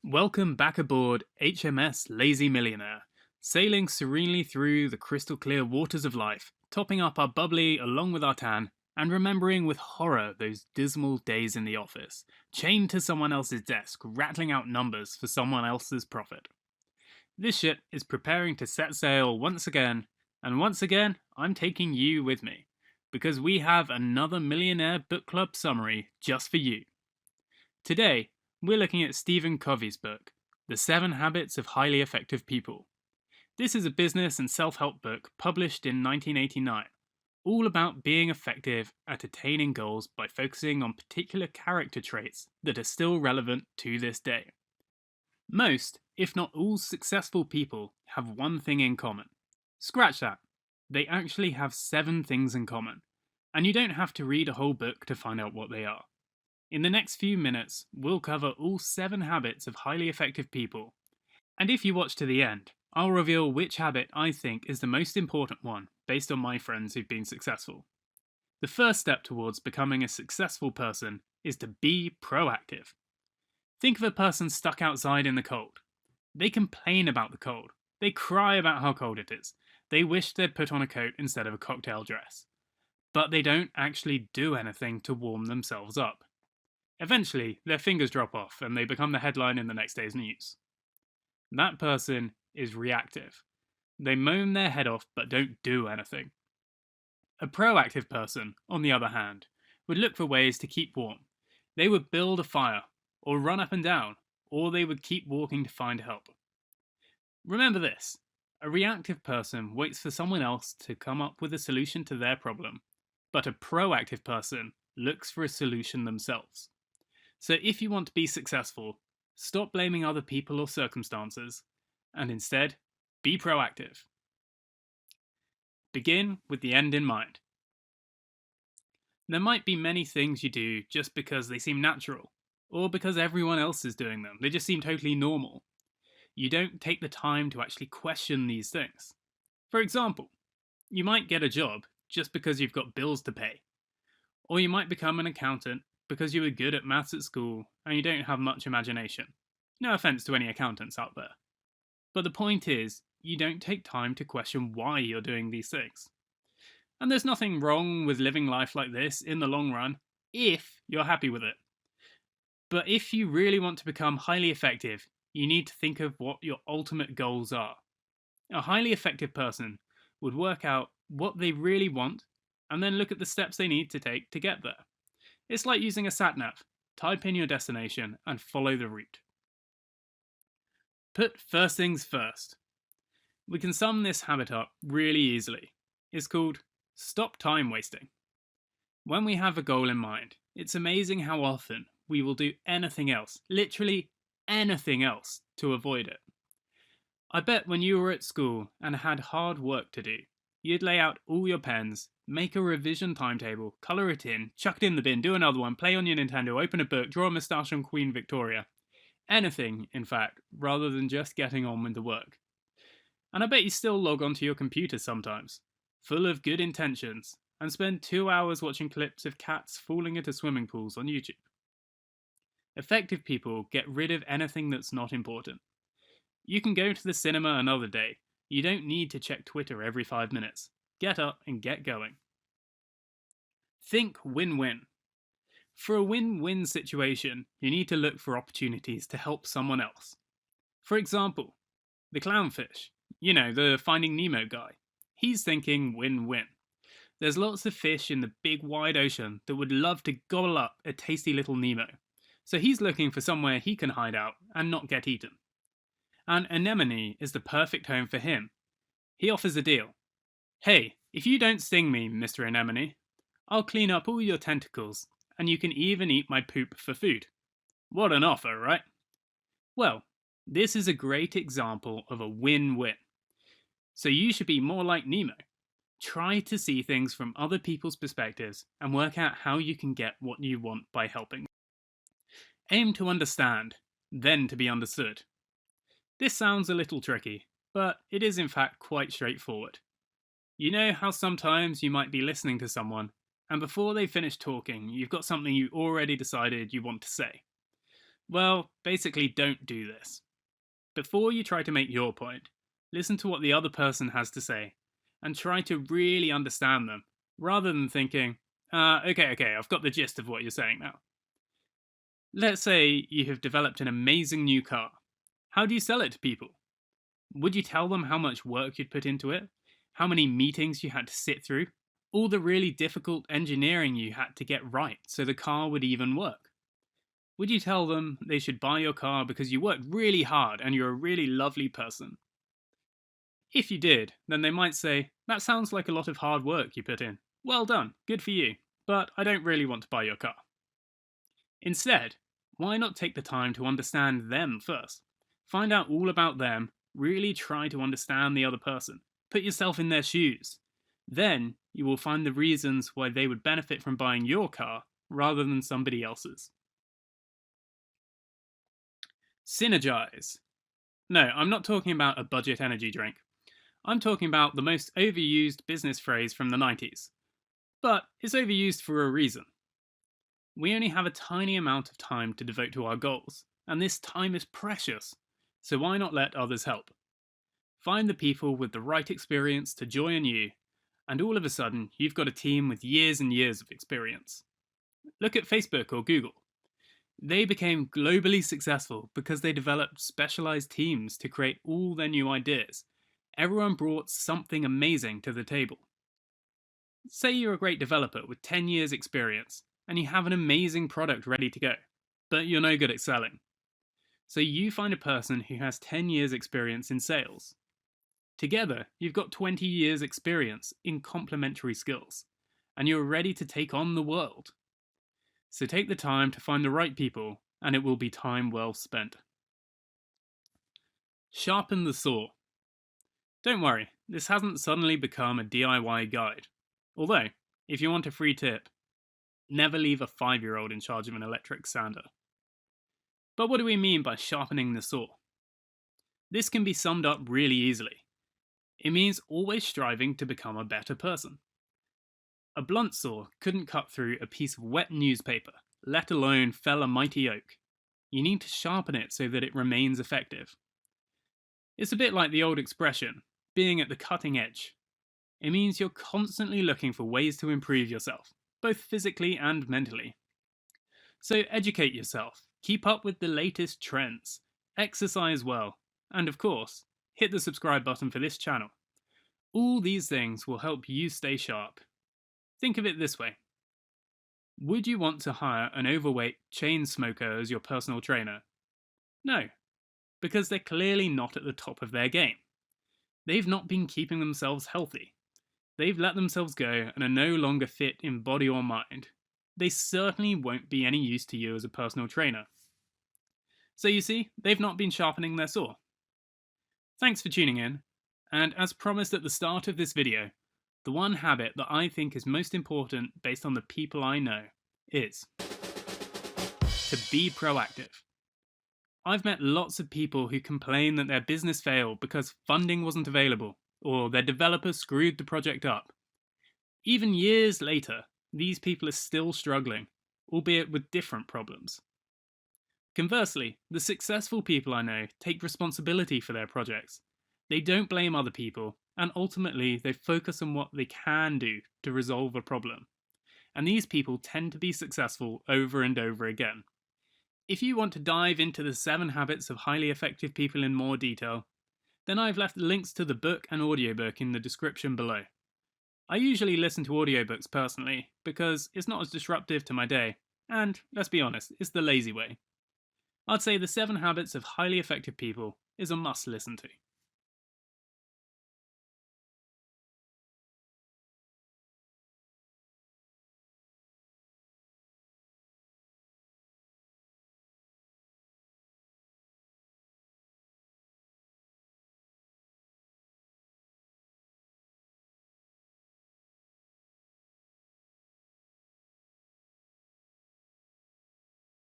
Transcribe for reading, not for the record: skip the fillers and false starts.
Welcome back aboard HMS Lazy Millionaire, sailing serenely through the crystal clear waters of life, topping up our bubbly along with our tan, and remembering with horror those dismal days in the office, chained to someone else's desk, rattling out numbers for someone else's profit. This ship is preparing to set sail once again, and once again, I'm taking you with me, because we have another Millionaire Book Club summary just for you. Today, we're looking at Stephen Covey's book, The 7 Habits of Highly Effective People. This is a business and self-help book published in 1989, all about being effective at attaining goals by focusing on particular character traits that are still relevant to this day. Most, if not all, successful people have one thing in common. Scratch that. They actually have 7 things in common, and you don't have to read a whole book to find out what they are. In the next few minutes, we'll cover all 7 habits of highly effective people. And if you watch to the end, I'll reveal which habit I think is the most important one based on my friends who've been successful. The first step towards becoming a successful person is to be proactive. Think of a person stuck outside in the cold. They complain about the cold. They cry about how cold it is. They wish they'd put on a coat instead of a cocktail dress. But they don't actually do anything to warm themselves up. Eventually, their fingers drop off and they become the headline in the next day's news. That person is reactive. They moan their head off but don't do anything. A proactive person, on the other hand, would look for ways to keep warm. They would build a fire, or run up and down, or they would keep walking to find help. Remember this: a reactive person waits for someone else to come up with a solution to their problem, but a proactive person looks for a solution themselves. So if you want to be successful, stop blaming other people or circumstances, and instead, be proactive. Begin with the end in mind. There might be many things you do just because they seem natural, or because everyone else is doing them. They just seem totally normal. You don't take the time to actually question these things. For example, you might get a job just because you've got bills to pay. Or you might become an accountant because you were good at maths at school and you don't have much imagination. No offense to any accountants out there. But the point is, you don't take time to question why you're doing these things. And there's nothing wrong with living life like this in the long run, if you're happy with it. But if you really want to become highly effective, you need to think of what your ultimate goals are. A highly effective person would work out what they really want and then look at the steps they need to take to get there. It's like using a sat-nav. Type in your destination and follow the route. Put first things first. We can sum this habit up really easily. It's called stop time wasting. When we have a goal in mind, it's amazing how often we will do anything else, literally anything else, to avoid it. I bet when you were at school and had hard work to do, you'd lay out all your pens, make a revision timetable, colour it in, chuck it in the bin, do another one, play on your Nintendo, open a book, draw a moustache on Queen Victoria. Anything, in fact, rather than just getting on with the work. And I bet you still log onto your computer sometimes, full of good intentions, and spend 2 hours watching clips of cats falling into swimming pools on YouTube. Effective people get rid of anything that's not important. You can go to the cinema another day. You don't need to check Twitter every 5 minutes. Get up and get going. Think win-win. For a win-win situation, you need to look for opportunities to help someone else. For example, the clownfish, the Finding Nemo guy. He's thinking win-win. There's lots of fish in the big wide ocean that would love to gobble up a tasty little Nemo. So he's looking for somewhere he can hide out and not get eaten. An anemone is the perfect home for him. He offers a deal. Hey, if you don't sting me, Mr. Anemone, I'll clean up all your tentacles, and you can even eat my poop for food. What an offer, right? Well, this is a great example of a win-win. So you should be more like Nemo. Try to see things from other people's perspectives and work out how you can get what you want by helping. Aim to understand, then to be understood. This sounds a little tricky, but it is in fact quite straightforward. You know how sometimes you might be listening to someone, and before they finish talking, you've got something you already decided you want to say. Well, basically, don't do this. Before you try to make your point, listen to what the other person has to say and try to really understand them rather than thinking, okay, I've got the gist of what you're saying now. Let's say you have developed an amazing new car. How do you sell it to people? Would you tell them how much work you'd put into it? How many meetings you had to sit through? All the really difficult engineering you had to get right so the car would even work? Would you tell them they should buy your car because you worked really hard and you're a really lovely person? If you did, then they might say, that sounds like a lot of hard work you put in. Well done, good for you, but I don't really want to buy your car. Instead, why not take the time to understand them first? Find out all about them, really try to understand the other person. Put yourself in their shoes. Then you will find the reasons why they would benefit from buying your car rather than somebody else's. Synergize. No, I'm not talking about a budget energy drink. I'm talking about the most overused business phrase from the 90s. But it's overused for a reason. We only have a tiny amount of time to devote to our goals, and this time is precious. So why not let others help? Find the people with the right experience to join you, and all of a sudden, you've got a team with years and years of experience. Look at Facebook or Google. They became globally successful because they developed specialized teams to create all their new ideas. Everyone brought something amazing to the table. Say you're a great developer with 10 years experience, and you have an amazing product ready to go, but you're no good at selling. So you find a person who has 10 years experience in sales. Together, you've got 20 years experience in complementary skills, and you're ready to take on the world. So take the time to find the right people, and it will be time well spent. Sharpen the saw. Don't worry, this hasn't suddenly become a DIY guide. Although, if you want a free tip, never leave a 5-year-old in charge of an electric sander. But what do we mean by sharpening the saw? This can be summed up really easily. It means always striving to become a better person. A blunt saw couldn't cut through a piece of wet newspaper, let alone fell a mighty oak. You need to sharpen it so that it remains effective. It's a bit like the old expression, being at the cutting edge. It means you're constantly looking for ways to improve yourself, both physically and mentally. So educate yourself, keep up with the latest trends, exercise well, and of course, hit the subscribe button for this channel. All these things will help you stay sharp. Think of it this way. Would you want to hire an overweight chain smoker as your personal trainer? No, because they're clearly not at the top of their game. They've not been keeping themselves healthy. They've let themselves go and are no longer fit in body or mind. They certainly won't be any use to you as a personal trainer. So you see, they've not been sharpening their saw. Thanks for tuning in, and as promised at the start of this video, the one habit that I think is most important based on the people I know is to be proactive. I've met lots of people who complain that their business failed because funding wasn't available, or their developer screwed the project up. Even years later, these people are still struggling, albeit with different problems. Conversely, the successful people I know take responsibility for their projects. They don't blame other people, and ultimately they focus on what they can do to resolve a problem. And these people tend to be successful over and over again. If you want to dive into the 7 habits of highly effective people in more detail, then I've left links to the book and audiobook in the description below. I usually listen to audiobooks personally, because it's not as disruptive to my day, and, let's be honest, it's the lazy way. I'd say the 7 habits of highly effective people is a must listen to.